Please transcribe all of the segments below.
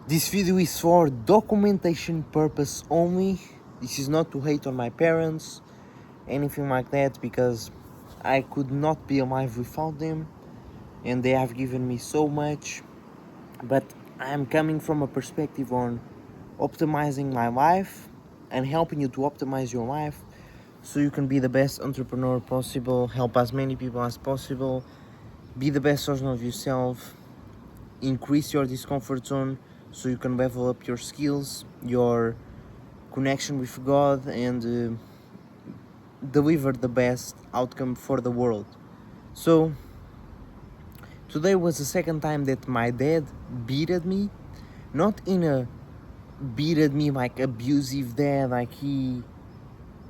This video is for documentation purpose only. This is not to hate on my parents, anything like that, because I could not be alive without them and they have given me so much. But I am coming from a perspective on optimizing my life and helping you to optimize your life so you can be the best entrepreneur possible, help as many people as possible, be the best version of yourself, increase your discomfort zone so you can level up your skills, your connection with God, and deliver the best outcome for the world. So today was the second time that my dad beat at me, not in a beat at me like abusive dad, like he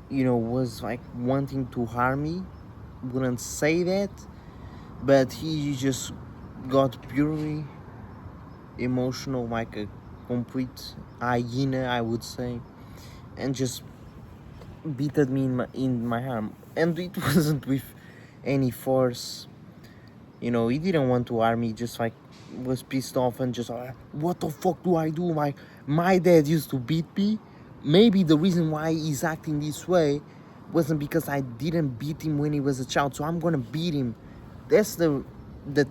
was like wanting to harm me, wouldn't say that, but he just got purely emotional, like a complete hyena, I would say, and just beat at me in my arm. And it wasn't with any force. He didn't want to harm me, just like was pissed off and just like, what the fuck do I do? Like, my dad used to beat me. Maybe the reason why he's acting this way wasn't because I didn't beat him when he was a child, so I'm gonna beat him. That's the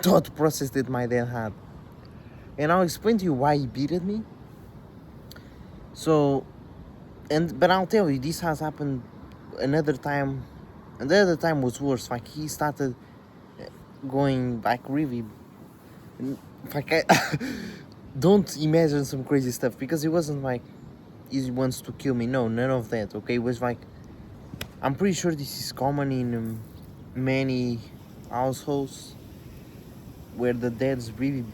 thought process that my dad had. And I'll explain to you why he beat at me. So, but I'll tell you, this has happened another time, and the other time was worse. Like, he started going like really, like, don't imagine some crazy stuff, because it wasn't like he wants to kill me. No, none of that. Okay, it was like, I'm pretty sure this is common in many households where the dads really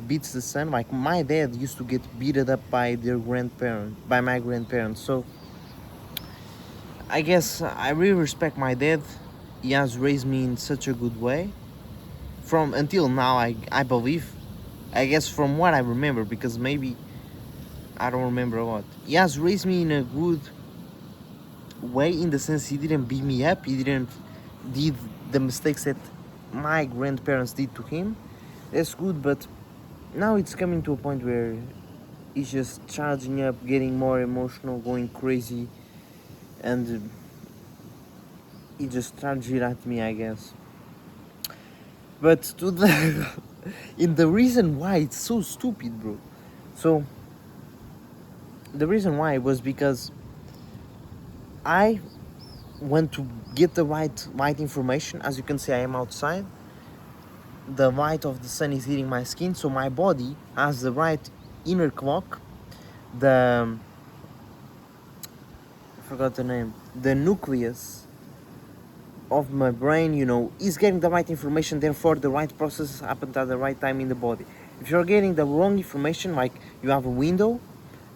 beats the son. Like, my dad used to get beaten up by my grandparents. So I guess I really respect my dad. He has raised me in such a good way. From until now, I believe. I guess from what I remember, because maybe I don't remember a lot. He has raised me in a good way, in the sense he didn't beat me up. He didn't did the mistakes that my grandparents did to him. That's good, but now it's coming to a point where he's just charging up, getting more emotional, going crazy, and he just charged it at me, I guess. But to the in the reason why it's so stupid, bro. So the reason why was because I want to get the right information. As you can see, I am outside. The light of the sun is hitting my skin, so my body has the right inner clock. The I forgot the name. The nucleus of my brain, is getting the right information. Therefore, the right processes happen at the right time in the body. If you're getting the wrong information, like you have a window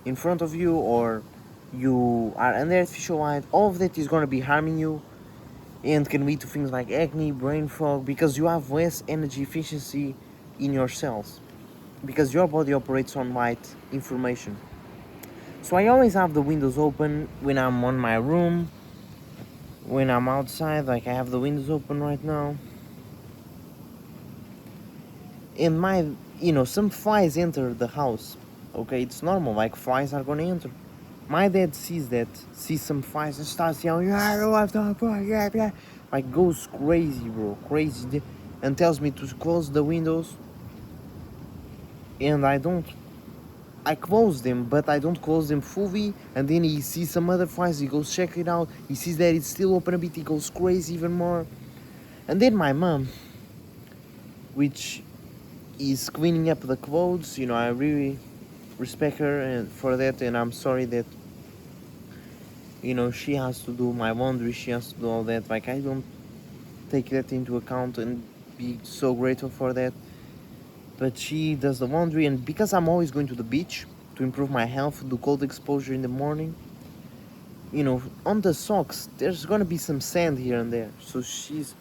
in front of you, or you are under artificial light, all of that is going to be harming you and can lead to things like acne, brain fog, because you have less energy efficiency in your cells, because your body operates on light information. So I always have the windows open when I'm on my room, when I'm outside. Like, I have the windows open right now, and some flies enter the house. Okay, it's normal, like, flies are gonna enter. My dad sees some flies and starts yelling, "Yeah, what the fuck, yeah, yeah," like, goes crazy, bro, crazy, and tells me to close the windows, and I close them, but I don't close them fully. And then he sees some other flies, he goes check it out, he sees that it's still open a bit, he goes crazy even more. And then my mom, which is cleaning up the clothes, I really respect her and for that, and I'm sorry that she has to do my laundry, she has to do all that. Like, I don't take that into account and be so grateful for that, but she does the laundry. And because I'm always going to the beach to improve my health, do cold exposure in the morning, on the socks there's gonna be some sand here and there, so she's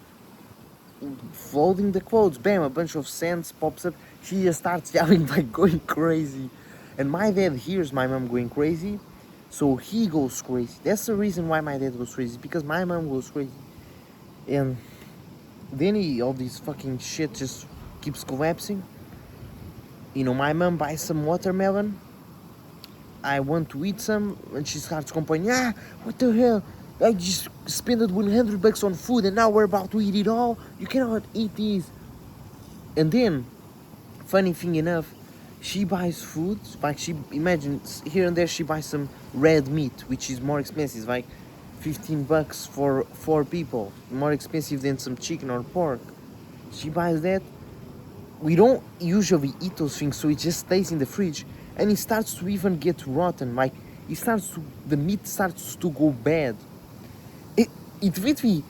folding the clothes, bam, a bunch of sand pops up, she just starts yelling, like, going crazy. And my dad hears my mom going crazy, so he goes crazy. That's the reason why my dad goes crazy, because my mom goes crazy. And then all this fucking shit just keeps collapsing. my mom buys some watermelon. I want to eat some, and she starts complaining, what the hell? I just spent $100 on food, and now we're about to eat it all. You cannot eat these. And then, funny thing enough, she buys food, like she imagines here and there she buys some red meat, which is more expensive, like $15 for 4 people, more expensive than some chicken or pork. She buys that. We don't usually eat those things, so it just stays in the fridge, and it starts to even get rotten. Like the meat starts to go bad. It really,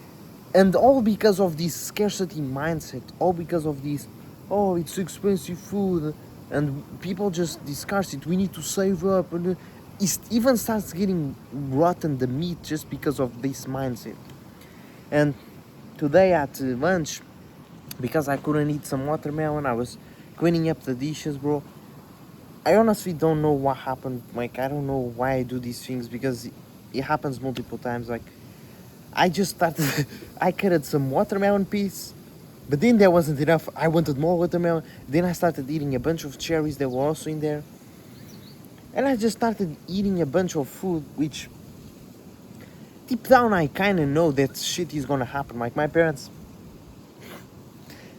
and all because of this scarcity mindset, all because of this, oh, it's expensive food, and people just discard it. We need to save up, and it even starts getting rotten, the meat, just because of this mindset. And today at lunch, because I couldn't eat some watermelon, I was cleaning up the dishes, bro. I honestly don't know what happened. Like, I don't know why I do these things, because it happens multiple times. Like, I just started, I cut some watermelon piece, but then there wasn't enough. I wanted more watermelon. Then I started eating a bunch of cherries that were also in there. And I just started eating a bunch of food, which deep down I kind of know that shit is gonna happen. Like, my parents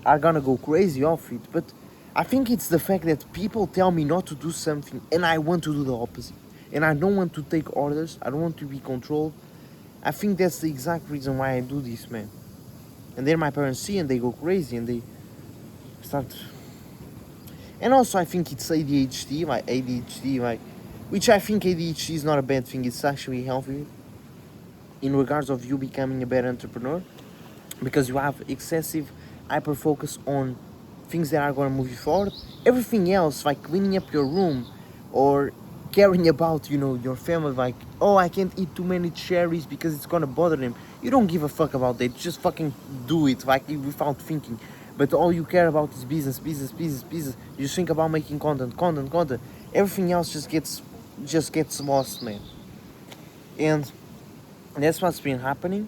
are gonna go crazy off it, but I think it's the fact that people tell me not to do something and I want to do the opposite. And I don't want to take orders, I don't want to be controlled. I think that's the exact reason why I do this, man. And then my parents see and they go crazy and they start. And also I think it's ADHD, like, which I think ADHD is not a bad thing, it's actually healthy in regards of you becoming a better entrepreneur, because you have excessive hyper focus on things that are going to move you forward. Everything else, like cleaning up your room or caring about, your family, like, oh, I can't eat too many cherries because it's going to bother them. You don't give a fuck about that. Just fucking do it, like, without thinking. But all you care about is business. You just think about making content. Everything else just gets lost, man. And that's what's been happening.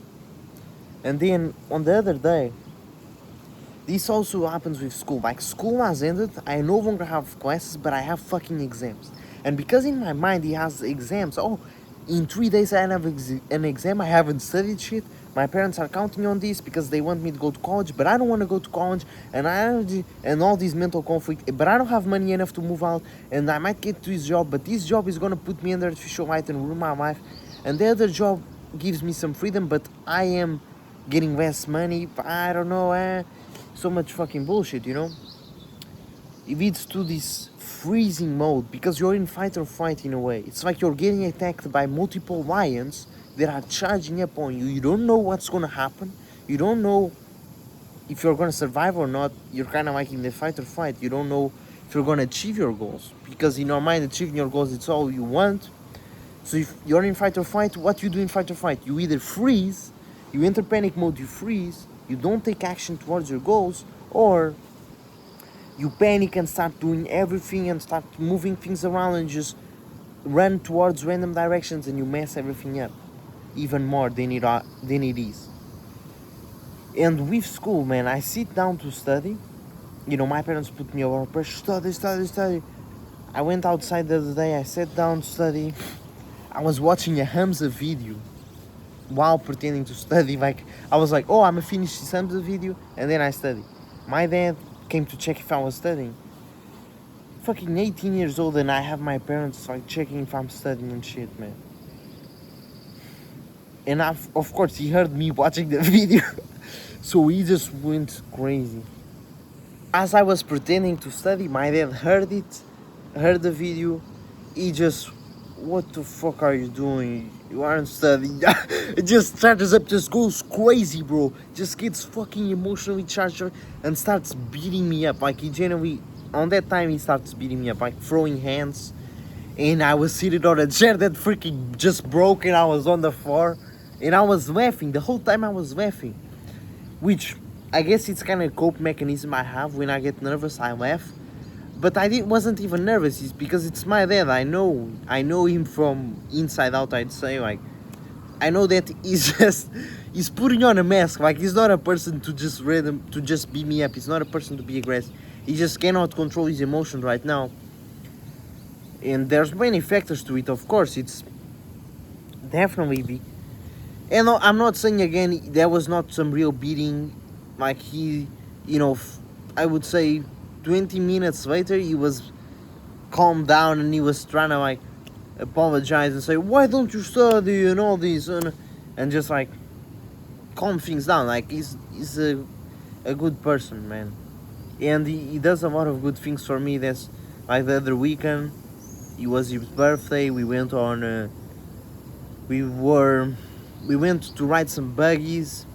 And then on the other day, this also happens with school. Like, school has ended, I no longer have classes, but I have fucking exams. And because in my mind he has exams, oh, in 3 days I have an exam, I haven't studied shit. My parents are counting on this because they want me to go to college, but I don't want to go to college, and all these mental conflict, but I don't have money enough to move out, and I might get to this job, but this job is gonna put me under artificial light and ruin my life, and the other job gives me some freedom, but I am getting less money. I don't know, so much fucking bullshit, It leads to this freezing mode because you're in fight or flight in a way. It's like you're getting attacked by multiple lions that are charging up on you. You don't know what's gonna happen. You don't know if you're gonna survive or not. You're kind of like in the fight or flight. You don't know if you're gonna achieve your goals, because in your mind, achieving your goals, it's all you want. So if you're in fight or flight, what you do in fight or flight? You either freeze, you enter panic mode, you freeze, you don't take action towards your goals, or you panic and start doing everything and start moving things around and just run towards random directions, and you mess everything up even more than it is. And with school, man, I sit down to study. My parents put me over pressure, study. I went outside the other day, I sat down to study. I was watching a Hamza video while pretending to study. Like, I was like, oh, I'm gonna finish this Hamza video and then I study. My dad came to check if I was studying. Fucking 18 years old, and I have my parents like checking if I'm studying and shit, man. And of course he heard me watching the video, so he just went crazy. As I was pretending to study, my dad heard the video. He just, what the fuck are you doing? You aren't studying. It just charges up, just goes crazy, bro. Just gets fucking emotionally charged and starts beating me up. Like, he genuinely, on that time, he starts beating me up, like throwing hands. And I was seated on a chair that freaking just broke, and I was on the floor. And I was laughing. The whole time I was laughing. Which, I guess it's kind of a cope mechanism I have. When I get nervous, I laugh. But wasn't even nervous. It's because it's my dad. I know him from inside out, I'd say. Like, I know that he's putting on a mask. Like, he's not a person to just beat me up. He's not a person to be aggressive. He just cannot control his emotions right now. And there's many factors to it, of course. It's definitely big. And I'm not saying again there was not some real beating, like he, you know, I would say 20 minutes later he was calmed down and he was trying to like apologize and say why don't you study and all this and just like calm things down. Like he's a good person, man, and he does a lot of good things for me. That's like the other weekend, it was his birthday. We went on we went to ride some buggies.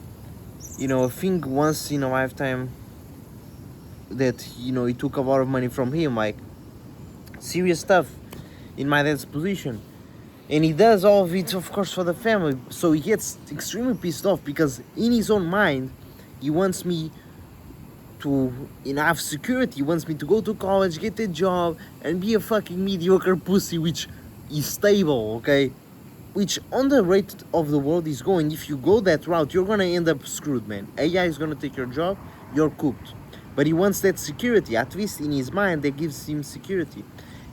You know, I think once in a lifetime that, you know, it took a lot of money from him, like serious stuff in my dad's position. And he does all of it, of course, for the family. So he gets extremely pissed off because in his own mind, he wants me to, you know, have security. He wants me to go to college, get a job, and be a fucking mediocre pussy, which is stable, okay? Which on the rate of the world is going, if you go that route, you're gonna end up screwed, man. AI is gonna take your job, you're cooked. But he wants that security, at least in his mind, that gives him security.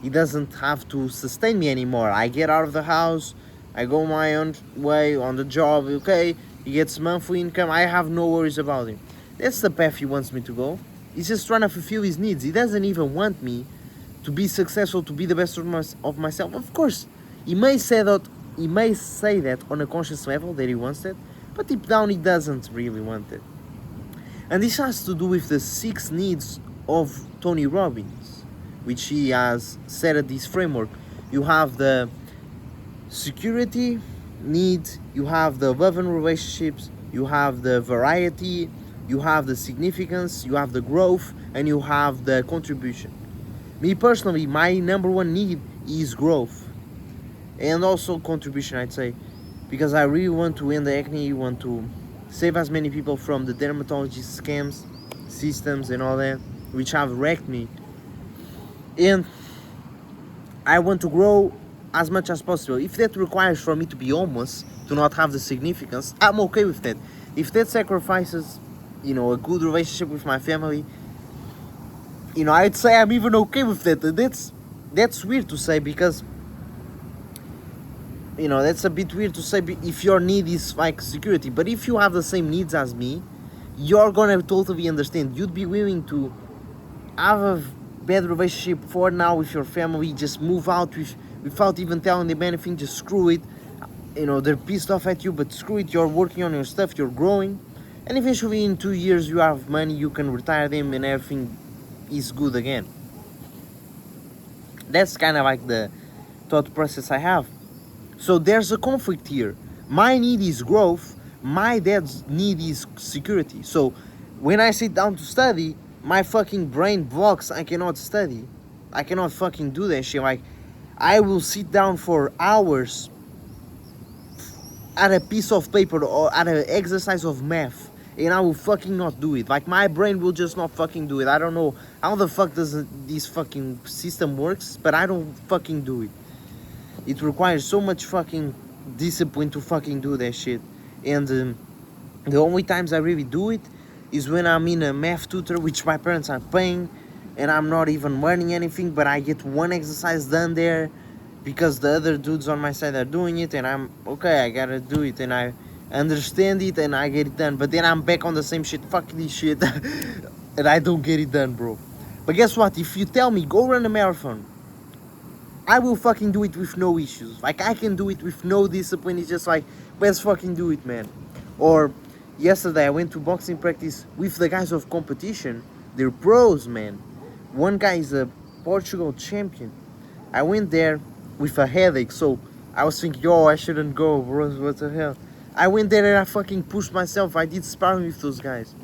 He doesn't have to sustain me anymore. I get out of the house, I go my own way on the job, okay? He gets monthly income, I have no worries about him. That's the path he wants me to go. He's just trying to fulfill his needs. He doesn't even want me to be successful, to be the best of myself. Of course, he may say that on a conscious level that he wants that, but deep down he doesn't really want it. And this has to do with the 6 needs of Tony Robbins, which he has set at this framework. You have the security need, you have the love and relationships, you have the variety, you have the significance, you have the growth, and you have the contribution. Me personally, my number one need is growth. And also contribution, I'd say. Because I really want to end the acne, want to save as many people from the dermatology scams, systems and all that, which have wrecked me. And I want to grow as much as possible. If that requires for me to be homeless, to not have the significance, I'm okay with that. If that sacrifices, you know, a good relationship with my family, you know, I'd say I'm even okay with that. That's weird to say because, you know, that's a bit weird to say if your need is like security. But if you have the same needs as me, you're gonna totally understand. You'd be willing to have a bad relationship for now with your family, just move out without even telling them anything, just screw it. You know, they're pissed off at you, but screw it, you're working on your stuff, you're growing. And eventually in 2 years you have money, you can retire them and everything is good again. That's kind of like the thought process I have. So there's a conflict here. My need is growth, my dad's need is security. So when I sit down to study, my fucking brain blocks. I cannot study. I cannot fucking do that shit. Like, I will sit down for hours at a piece of paper or at an exercise of math, and I will fucking not do it. Like, my brain will just not fucking do it. I don't know how the fuck does this fucking system works, but I don't fucking do it. It requires so much fucking discipline to fucking do that shit. And the only times I really do it is when I'm in a math tutor, which my parents are paying, and I'm not even learning anything, but I get one exercise done there because the other dudes on my side are doing it, and I'm okay, I gotta do it, and I understand it, and I get it done. But then I'm back on the same shit, fuck this shit, and I don't get it done, bro. But guess what? If you tell me, go run a marathon, I will fucking do it with no issues. Like, I can do it with no discipline. It's just like, let's fucking do it, man. Or yesterday I went to boxing practice with the guys of competition. They're pros, man. One guy is a Portugal champion. I went there with a headache, so I was thinking, yo, I shouldn't go, bro. What the hell? I went there and I fucking pushed myself. I did sparring with those guys.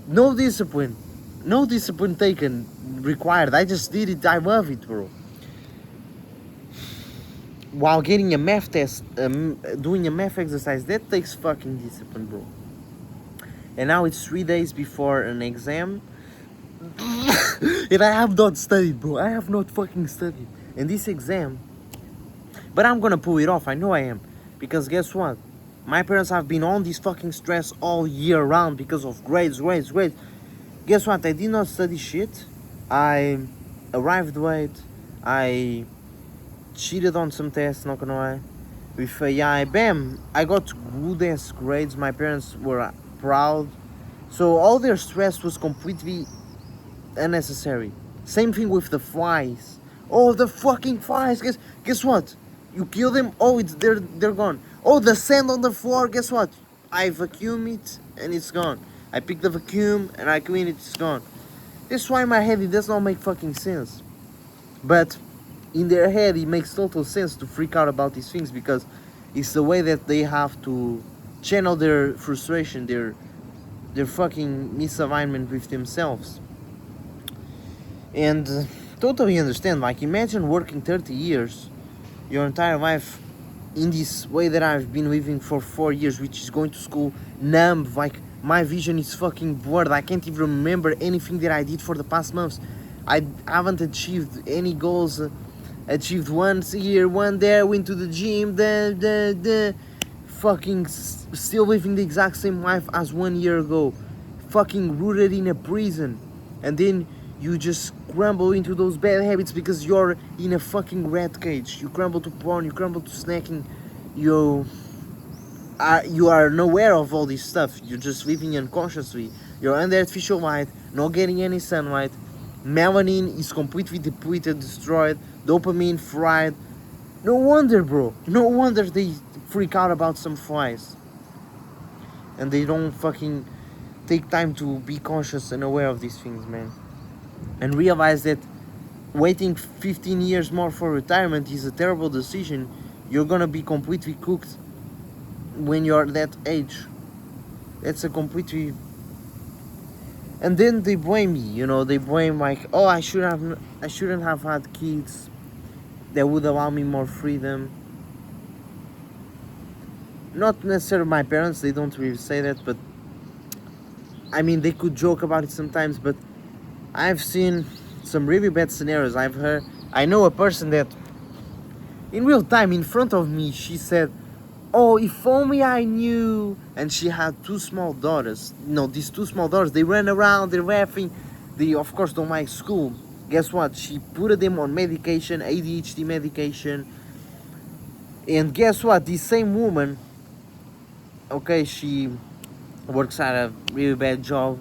No discipline. No discipline taken required. I just did it. I love it, bro. While getting a math test, doing a math exercise, that takes fucking discipline, bro. And now it's 3 days before an exam. And I have not studied, bro. I have not fucking studied. And this exam, but I'm gonna pull it off. I know I am. Because guess what? My parents have been on this fucking stress all year round because of grades. Guess what? I did not study shit. I arrived late. I cheated on some tests, not gonna lie. With AI, bam, I got good ass grades. My parents were proud. So all their stress was completely unnecessary. Same thing with the flies. Oh, the fucking flies. Guess what? You kill them. Oh, they're gone. Oh, the sand on the floor. Guess what? I vacuum it and it's gone. I pick the vacuum and I clean it. It's gone. That's why in my head it does not make fucking sense. But in their head it makes total sense to freak out about these things because it's the way that they have to channel their frustration, their fucking misalignment with themselves. And totally understand, like imagine working 30 years, your entire life in this way that I've been living for 4 years, which is going to school numb, like my vision is fucking blurred. I can't even remember anything that I did for the past months. I haven't achieved any goals. Achieved once here, one there, went to the gym, fucking still living the exact same life as 1 year ago. Fucking rooted in a prison. And then you just crumble into those bad habits because you're in a fucking rat cage. You crumble to porn, you crumble to snacking, you are unaware of all this stuff. You're just living unconsciously. You're under artificial light, not getting any sunlight. Melanin is completely depleted, destroyed. Dopamine fried. No wonder, bro. No wonder they freak out about some flies. And they don't fucking take time to be conscious and aware of these things, man. And realize that waiting 15 years more for retirement is a terrible decision. You're gonna be completely cooked when you're that age. That's a completely. And then they blame me, you know. They blame like, oh, I shouldn't have had kids. That would allow me more freedom. Not necessarily my parents. They don't really say that, but I mean they could joke about it sometimes. But I've seen some really bad scenarios. I know a person that in real time in front of me she said, oh, if only I knew. And she had two small daughters. No, these two small daughters, they ran around, they're laughing. They of course don't like school. Guess what? She put them on medication, ADHD medication. And guess what? This same woman, okay, she works at a really bad job.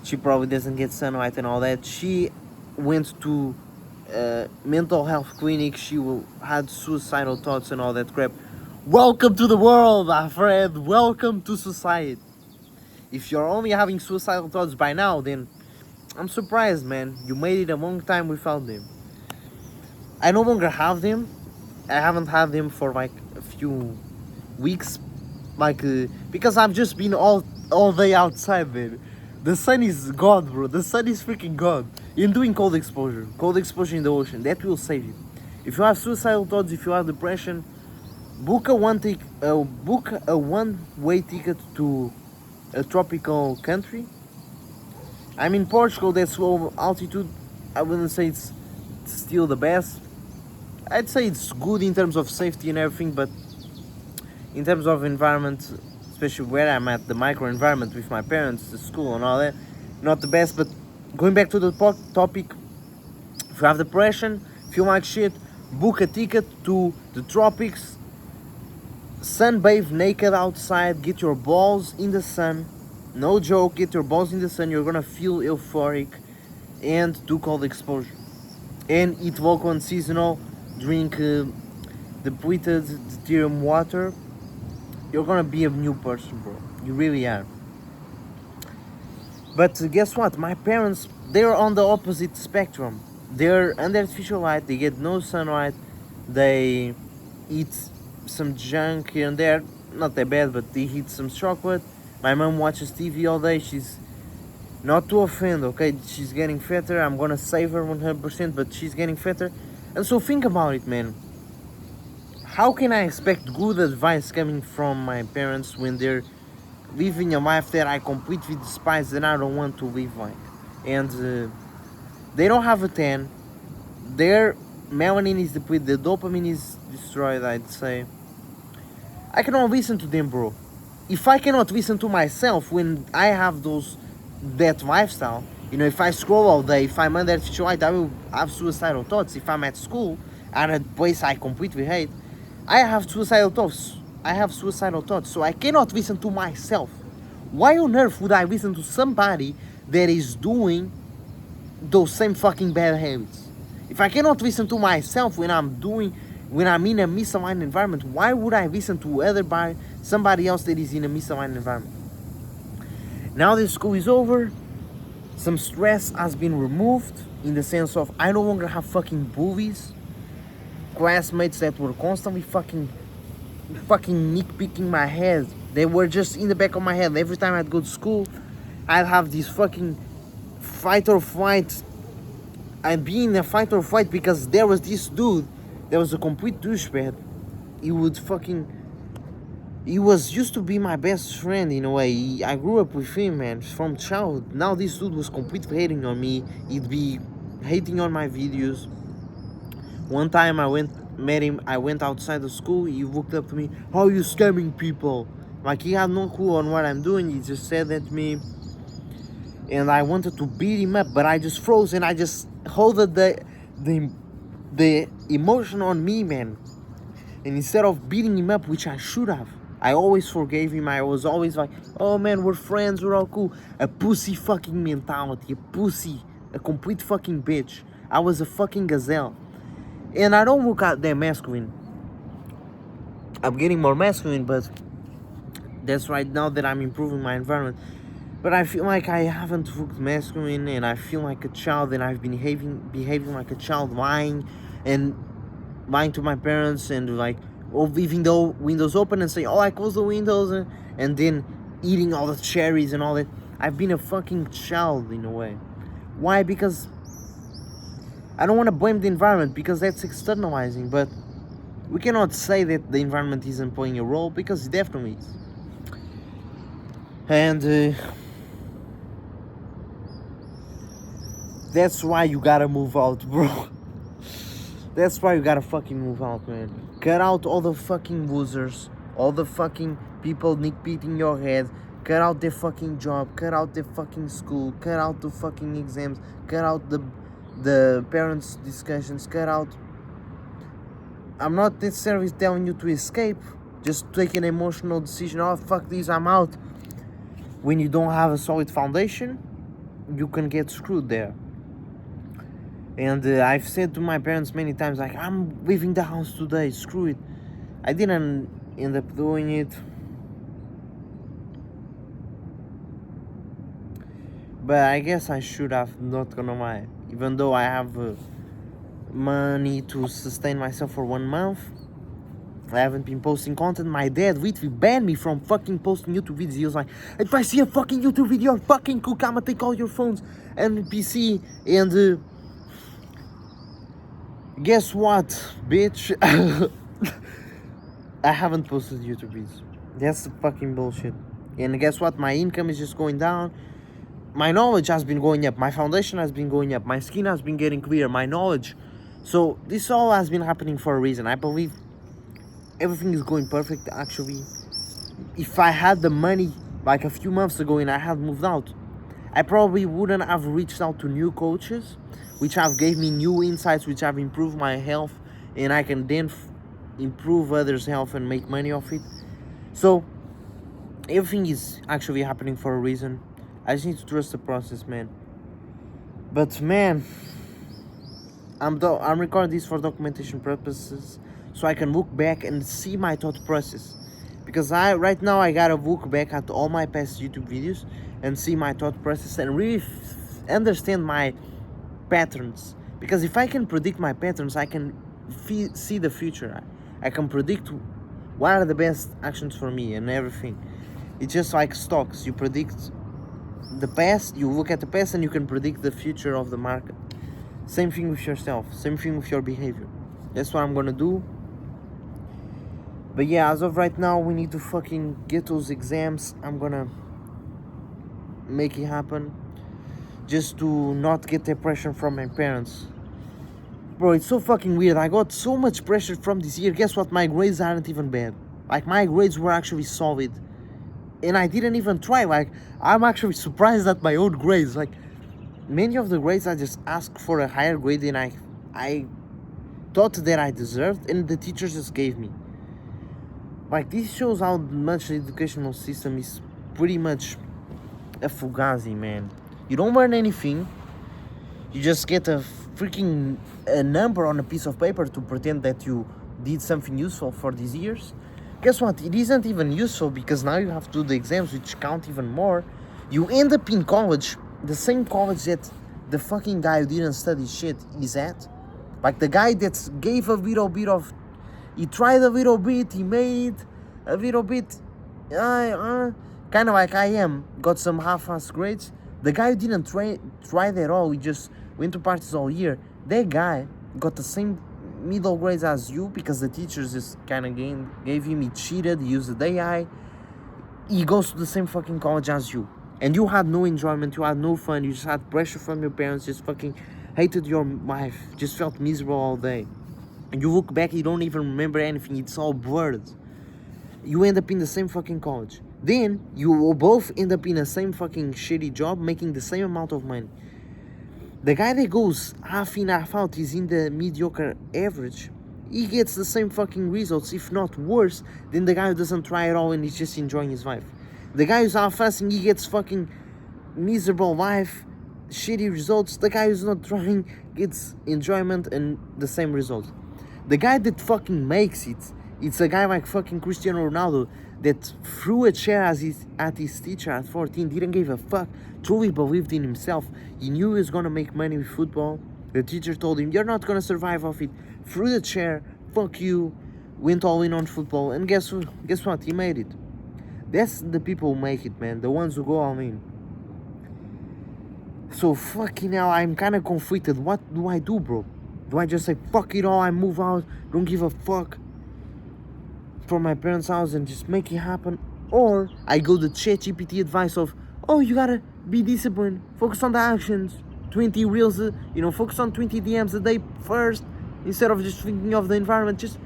She probably doesn't get sunlight and all that. She went to mental health clinic. She had suicidal thoughts and all that crap. Welcome to the world, my friend. Welcome to society. If you're only having suicidal thoughts by now, then I'm surprised, man. You made it a long time without them. I no longer have them. I haven't had them for like a few weeks, like because I've just been all day outside, man. The sun is God, bro. The sun is freaking God. You're doing cold exposure in the ocean. That will save you. If you have suicidal thoughts, if you have depression, book a one-way ticket to a tropical country. I'm in Portugal. That's low altitude. I wouldn't say it's still the best. I'd say it's good in terms of safety and everything, but in terms of environment, especially where I'm at, the micro environment with my parents, the school and all that, not the best. But going back to the topic, if you have depression, feel like shit, book a ticket to the tropics, sunbathe naked outside, get your balls in the sun. No joke, get your balls in the sun, you're gonna feel euphoric, and do cold exposure. And eat local and seasonal, drink depleted deuterium water. You're gonna be a new person, bro. You really are. But guess what? My parents, they're on the opposite spectrum. They're under artificial light, they get no sunlight, they eat some junk here and there, not that bad, but they eat some chocolate. My mom watches TV all day. She's not to offend, okay? She's getting fatter. I'm gonna save her 100%, but she's getting fatter. And so think about it, man. How can I expect good advice coming from my parents when they're living a life that I completely despise and I don't want to live like? And they don't have a 10. Their melanin is depleted. The dopamine is destroyed, I'd say. I cannot listen to them, bro. If I cannot listen to myself when I have that lifestyle, You know, if I scroll all day, if I'm under artificial light, I will have suicidal thoughts. If I'm at school and at a place I completely hate, I have suicidal thoughts. So I cannot listen to myself. Why on earth would I listen to somebody that is doing those same fucking bad habits? If I cannot listen to myself when I'm in a misaligned environment, why would I listen to somebody else that is in a misaligned environment? Now that school is over, some stress has been removed in the sense of I no longer have fucking bullies, classmates that were constantly fucking nitpicking my head. They were just in the back of my head. Every time I'd go to school, I'd have this fucking fight or flight. I'd be in a fight or flight because there was this dude that was a complete douchebag. He was used to be my best friend in a way. I grew up with him, man, from childhood. Now this dude was completely hating on me. He'd be hating on my videos. One time I went outside the school, he walked up to me, how are you scamming people? Like, he had no clue on what I'm doing, he just said that to me. And I wanted to beat him up, but I just froze and I just held the emotion on me, man. And instead of beating him up, which I should have, I always forgave him. I was always like, oh man, we're friends, we're all cool. A pussy fucking mentality, a complete fucking bitch. I was a fucking gazelle. And I don't look at that masculine. I'm getting more masculine, but that's right now that I'm improving my environment. But I feel like I haven't looked masculine, and I feel like a child, and I've been behaving like a child, lying to my parents, and like leaving the windows open and saying, oh, I close the windows, and then eating all the cherries and all that. I've been a fucking child in a way. Why? Because I don't want to blame the environment, because that's externalizing, but we cannot say that the environment isn't playing a role, because it definitely is. And that's why you gotta move out, bro. That's why you gotta fucking move out, man. Cut out all the fucking losers, all the fucking people nitpicking your head. Cut out their fucking job, cut out their fucking school, cut out the fucking exams, cut out the parents' discussions, cut out. I'm not necessarily telling you to escape, just take an emotional decision, oh fuck this, I'm out. When you don't have a solid foundation, you can get screwed there. And I've said to my parents many times, like, I'm leaving the house today, screw it. I didn't end up doing it. But I guess I should have, not gonna lie. Even though I have money to sustain myself for 1 month, I haven't been posting content. My dad literally banned me from fucking posting YouTube videos. He was like, if I see a fucking YouTube video, you're fucking cook, I'ma take all your phones and PC. And guess what, bitch? I haven't posted YouTube videos. That's the fucking bullshit. And guess what? My income is just going down. My knowledge has been going up. My foundation has been going up. My skin has been getting clear. My knowledge. So this all has been happening for a reason. I believe everything is going perfect, actually. If I had the money like a few months ago and I had moved out, I probably wouldn't have reached out to new coaches, which have gave me new insights, which have improved my health, and I can then improve others' health and make money off it. So everything is actually happening for a reason. I just need to trust the process, man. But man, I'm recording this for documentation purposes, so I can look back and see my thought process. Because right now I gotta look back at all my past YouTube videos and see my thought process and really understand my patterns. Because if I can predict my patterns, I can see the future. I can predict what are the best actions for me and everything. It's just like stocks. You predict the past, you look at the past, and you can predict the future of the market. Same thing with yourself, same thing with your behavior. That's what I'm gonna do. But yeah, as of right now, we need to fucking get those exams. I'm gonna make it happen, just to not get the pressure from my parents. Bro, it's so fucking weird. I got so much pressure from this year. Guess what? My grades aren't even bad. Like, my grades were actually solid. And I didn't even try. Like, I'm actually surprised at my own grades. Like, many of the grades I just asked for a higher grade than I thought that I deserved, and the teachers just gave me. Like, this shows how much the educational system is pretty much a fugazi, man. You don't learn anything. You just get a freaking number on a piece of paper to pretend that you did something useful for these years. Guess what? It isn't even useful, because now you have to do the exams, which count even more. You end up in college, the same college that the fucking guy who didn't study shit is at. Like, the guy that gave a little bit of... He tried a little bit, he made a little bit... kind of like I am, got some half-ass grades. The guy who didn't try that at all, he just went to parties all year. That guy got the same middle grades as you, because the teachers just kind of gave him, he cheated, he used the AI. He goes to the same fucking college as you. And you had no enjoyment, you had no fun, you just had pressure from your parents, just fucking hated your life, just felt miserable all day. And you look back, you don't even remember anything, it's all blurred. You end up in the same fucking college. Then, you will both end up in the same fucking shitty job, making the same amount of money. The guy that goes half in, half out is in the mediocre average. He gets the same fucking results, if not worse, than the guy who doesn't try at all and is just enjoying his life. The guy who's half-assing, he gets fucking miserable life, shitty results. The guy who's not trying gets enjoyment and the same results. The guy that fucking makes it, it's a guy like fucking Cristiano Ronaldo that threw a chair at his teacher at 14, didn't give a fuck, truly believed in himself. He knew he was gonna make money with football. The teacher told him, you're not gonna survive off it. Threw the chair, fuck you, went all in on football, and guess what? He made it. That's the people who make it, man. The ones who go all in. So fucking hell, I'm kind of conflicted. What do I do, bro? Do I just say, fuck it all, I move out, don't give a fuck from my parents' house and just make it happen? Or I go the ChatGPT advice of, oh, you gotta be disciplined, focus on the actions, 20 reels, focus on 20 DMs a day first, instead of just thinking of the environment, just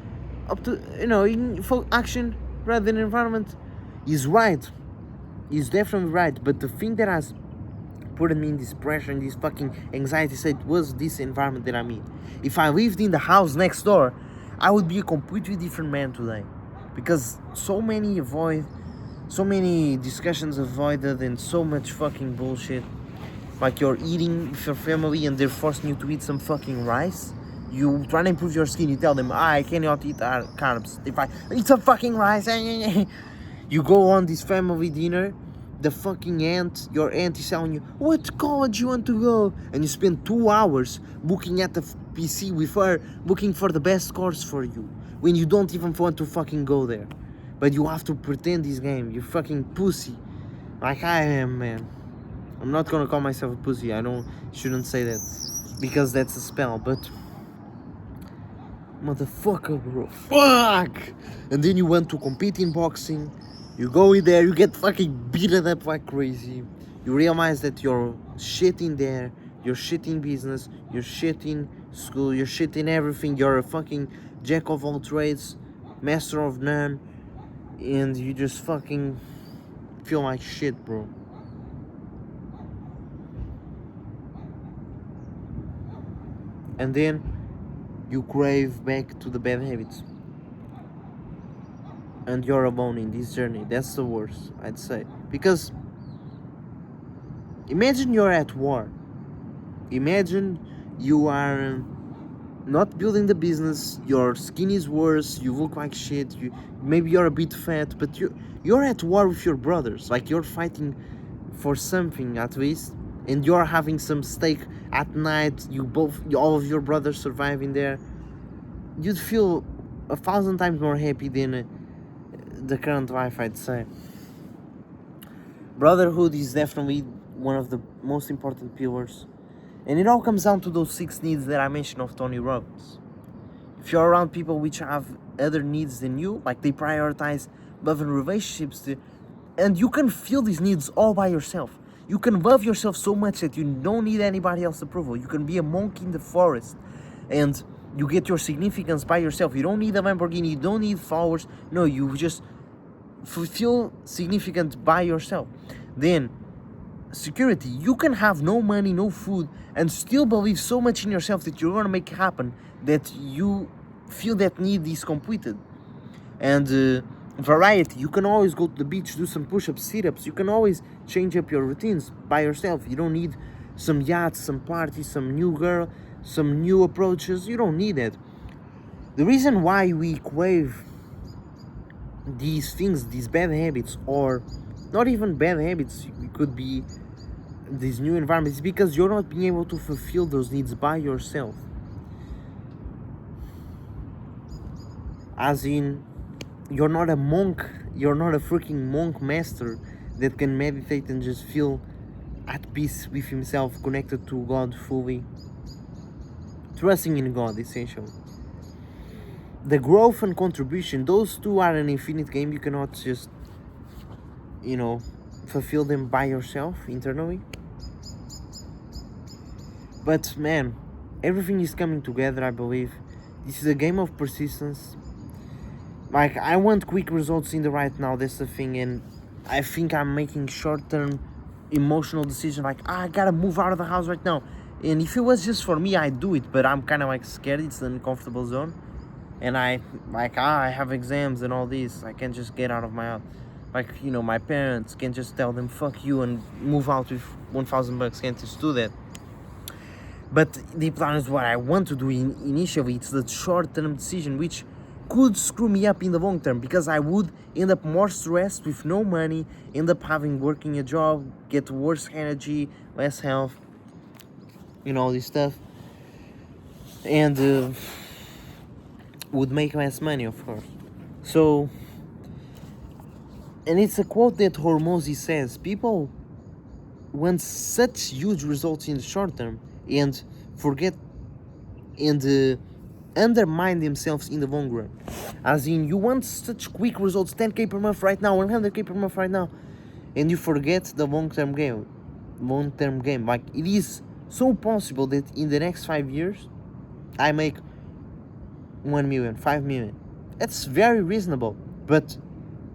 up to, action rather than environment. He's right. He's definitely right. But the thing that has put me in this pressure and this fucking anxiety state was this environment that I'm in. If I lived in the house next door, I would be a completely different man today. Because so many discussions avoided and so much fucking bullshit. Like, you're eating with your family and they're forcing you to eat some fucking rice. You try to improve your skin, you tell them, I cannot eat carbs. If I eat some fucking rice, you go on this family dinner, the fucking your aunt is telling you, what college you want to go? And you spend 2 hours looking at the PC with her, looking for the best course for you, when you don't even want to fucking go there. But you have to pretend this game, you fucking pussy. Like I am, man. I'm not gonna call myself a pussy, shouldn't say that, because that's a spell, but... Motherfucker, bro. Fuck! And then you want to compete in boxing. You go in there, you get fucking beaten up like crazy. You realize that you're shit in there. You're shit in business. You're shit in school. You're shit in everything. You're a fucking jack of all trades, master of none. And you just fucking feel like shit, bro. And then you crave back to the bad habits. And you're alone in this journey. That's the worst, I'd say. Because imagine you're at war. Imagine you are not building the business, your skin is worse, you look like shit, maybe you're a bit fat, but you're at war with your brothers. Like, you're fighting for something at least, and you're having some steak at night, all of your brothers surviving there. You'd feel 1,000 times more happy than the current life, I'd say. Brotherhood is definitely one of the most important pillars, and it all comes down to those 6 needs that I mentioned of Tony Robbins. If you're around people which have other needs than you, like they prioritize love and relationships, and you can feel these needs all by yourself. You can love yourself so much that you don't need anybody else's approval. You can be a monk in the forest and you get your significance by yourself. You don't need a Lamborghini, you don't need followers. No, you just feel significant by yourself. Then security. You can have no money, no food, and still believe so much in yourself that you're gonna make it happen, that you feel that need is completed. And variety, you can always go to the beach, do some push-ups, sit-ups. You can always change up your routines by yourself. You don't need some yachts, some parties, some new girl, some new approaches. You don't need that. The reason why we crave these things, these bad habits, or not even bad habits, it could be these new environments, because you're not being able to fulfill those needs by yourself. As in, you're not a monk, you're not a freaking monk master that can meditate and just feel at peace with himself, connected to God fully, trusting in God, essentially. The growth and contribution, those two are an infinite game. You cannot just, fulfill them by yourself internally. But man, everything is coming together, I believe. This is a game of persistence. Like, I want quick results in the right now, that's the thing, and I think I'm making short-term emotional decisions, like, I gotta move out of the house right now. And if it was just for me, I'd do it, but I'm kind of like scared. It's an uncomfortable zone. And I have exams and all this. I can't just get out of my house. Like, my parents can just tell them, fuck you, and move out with $1,000. Can't just do that. But deep down is what I want to do initially. It's the short-term decision, which could screw me up in the long term, because I would end up more stressed with no money, end up working a job, get worse energy, less health, all this stuff. And would make less money, of course. So, and it's a quote that Hormozi says, people want such huge results in the short term and forget and undermine themselves in the long run. As in, you want such quick results, 10k per month right now, 100k per month right now, and you forget the long-term game. Like, it is so possible that in the next 5 years I make 1 million, 5 million. That's very reasonable. But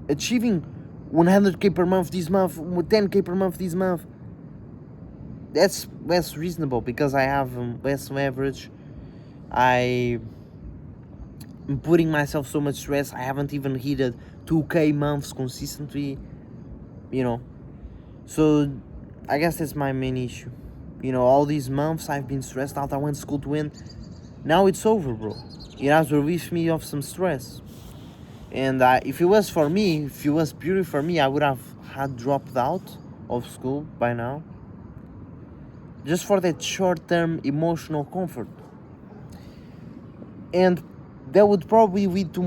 achieving 100k per month this month, 10k per month this month, that's less reasonable, because I have less leverage. I'm putting myself so much stress. I haven't even hit 2k months consistently, So I guess that's my main issue. All these months I've been stressed out. I went to school to win. Now it's over, bro. It has relieved me of some stress. And if it was for me, if it was purely for me, I would have had dropped out of school by now. Just for that short-term emotional comfort. And that would probably lead to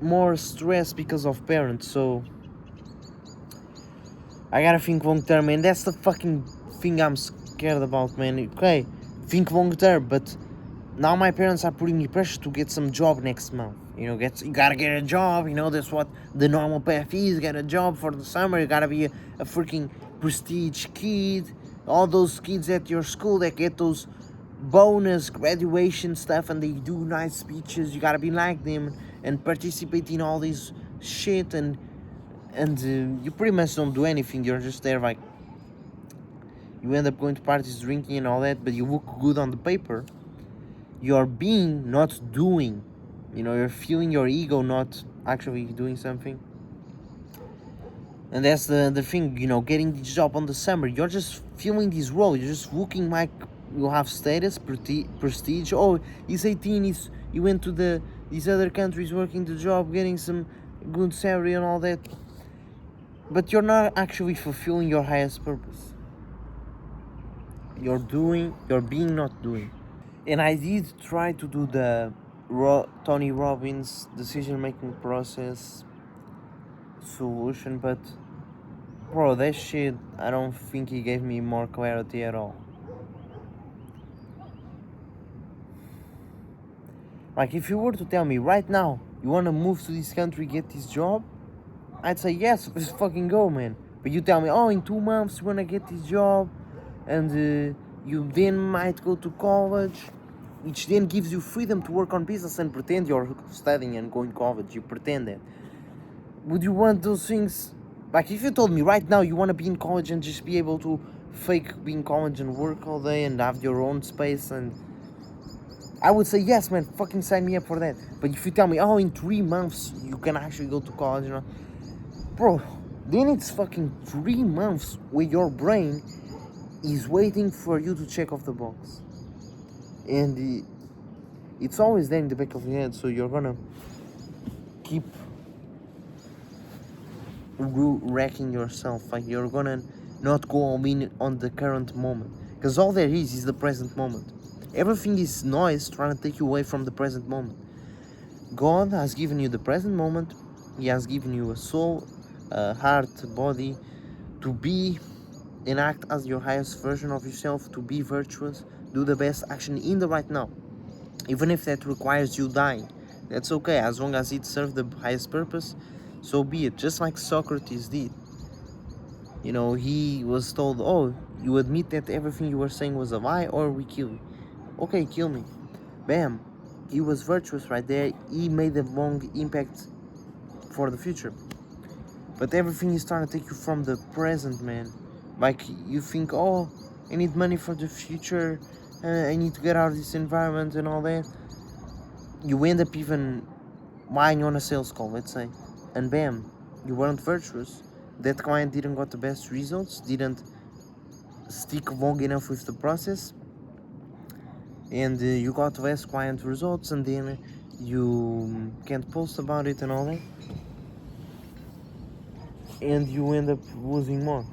more stress because of parents. So I gotta think long-term, and that's the fucking thing I'm scared about, man. Okay, think long-term, but now my parents are putting me pressure to get some job next month. You gotta get a job, that's what the normal path is. Get a job for the summer. You gotta be a freaking prestige kid. All those kids at your school that get those bonus graduation stuff and they do nice speeches, you gotta be like them and participate in all this shit, and you pretty much don't do anything. You're just there, like, you end up going to parties, drinking and all that, but you look good on the paper. You're being, not doing. You're feeling your ego, not actually doing something. And that's the thing, getting the job on the summer. You're just feeling this role. You're just looking like you have status, prestige. Oh, he's 18, he went to these other countries working the job, getting some good salary and all that. But you're not actually fulfilling your highest purpose. You're being, not doing. And I did try to do the Tony Robbins decision-making process solution, but bro, that shit, I don't think he gave me more clarity at all. Like, if you were to tell me right now, you want to move to this country, get this job, I'd say yes, let's fucking go, man. But you tell me, oh, in 2 months you want to get this job, and you then might go to college, which then gives you freedom to work on business and pretend you're studying and going to college. You pretend that. Would you want those things? Like, if you told me right now you want to be in college and just be able to fake being college and work all day and have your own space, and I would say yes, man, fucking sign me up for that. But if you tell me, oh, in 3 months you can actually go to college, bro, then it's fucking 3 months where your brain is waiting for you to check off the box, and it's always there in the back of your head. So you're gonna keep wrecking yourself. Like, you're gonna not go all in on the current moment, because all there is the present moment. Everything is noise trying to take you away from the present moment. God has given you the present moment. He has given you a soul, a heart, a body, to be and act as your highest version of yourself, to be virtuous, do the best action in the right now. Even if that requires you dying, that's okay, as long as it serves the highest purpose, so be it. Just like Socrates did. You know, he was told, oh, you admit that everything you were saying was a lie, or we kill you. Okay, kill me. Bam. He was virtuous right there. He made a long impact for the future. But everything is trying to take you from the present, man. Like, you think, oh, I need money for the future, I need to get out of this environment and all that. You end up even lying on a sales call, let's say, and bam, you weren't virtuous. That client didn't got the best results, didn't stick long enough with the process, and you got less client results, and then you can't post about it and all that, and you end up losing more.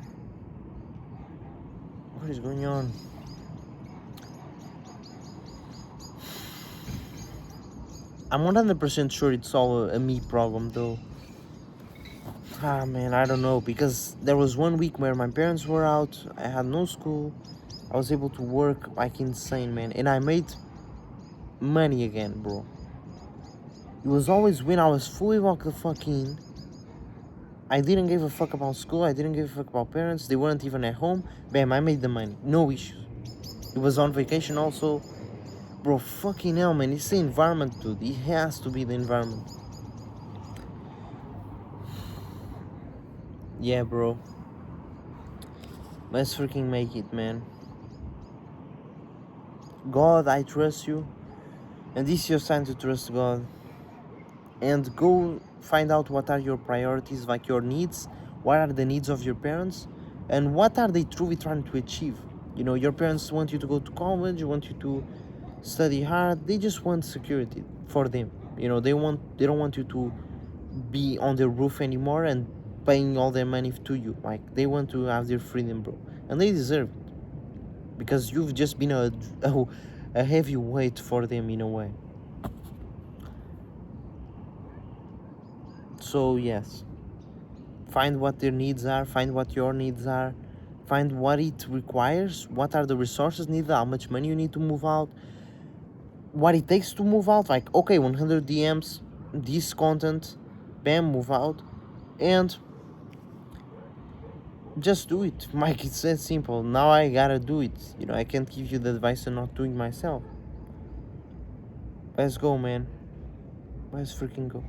What is going on? I'm 100% sure it's all a me problem, though. Ah, man, I don't know, because there was 1 week where my parents were out, I had no school, I was able to work like insane, man, and I made money again, bro. It was always when I was fully locked the fuck in. I didn't give a fuck about school, I didn't give a fuck about parents, they weren't even at home. Bam, I made the money, no issues. It was on vacation also. Bro, fucking hell, man, it's the environment, dude. It has to be the environment. Yeah, bro. Let's freaking make it, man. God, I trust you. And this is your sign to trust God. And go find out what are your priorities, like your needs. What are the needs of your parents? And what are they truly trying to achieve? You know, your parents want you to go to college, want you to study hard. They just want security for them. You know, they don't want you to be on their roof anymore and paying all their money to you. Like, they want to have their freedom, bro. And they deserve it. Because you've just been a heavy weight for them in a way. So yes, find what their needs are, find what your needs are, find what it requires, what are the resources needed, how much money you need to move out, what it takes to move out. Like, okay, 100 DMs, this content, bam, move out, and just do it. Mike, it's that simple. Now I gotta do it. You know, I can't give you the advice on not doing myself. Let's go, man. Let's freaking go.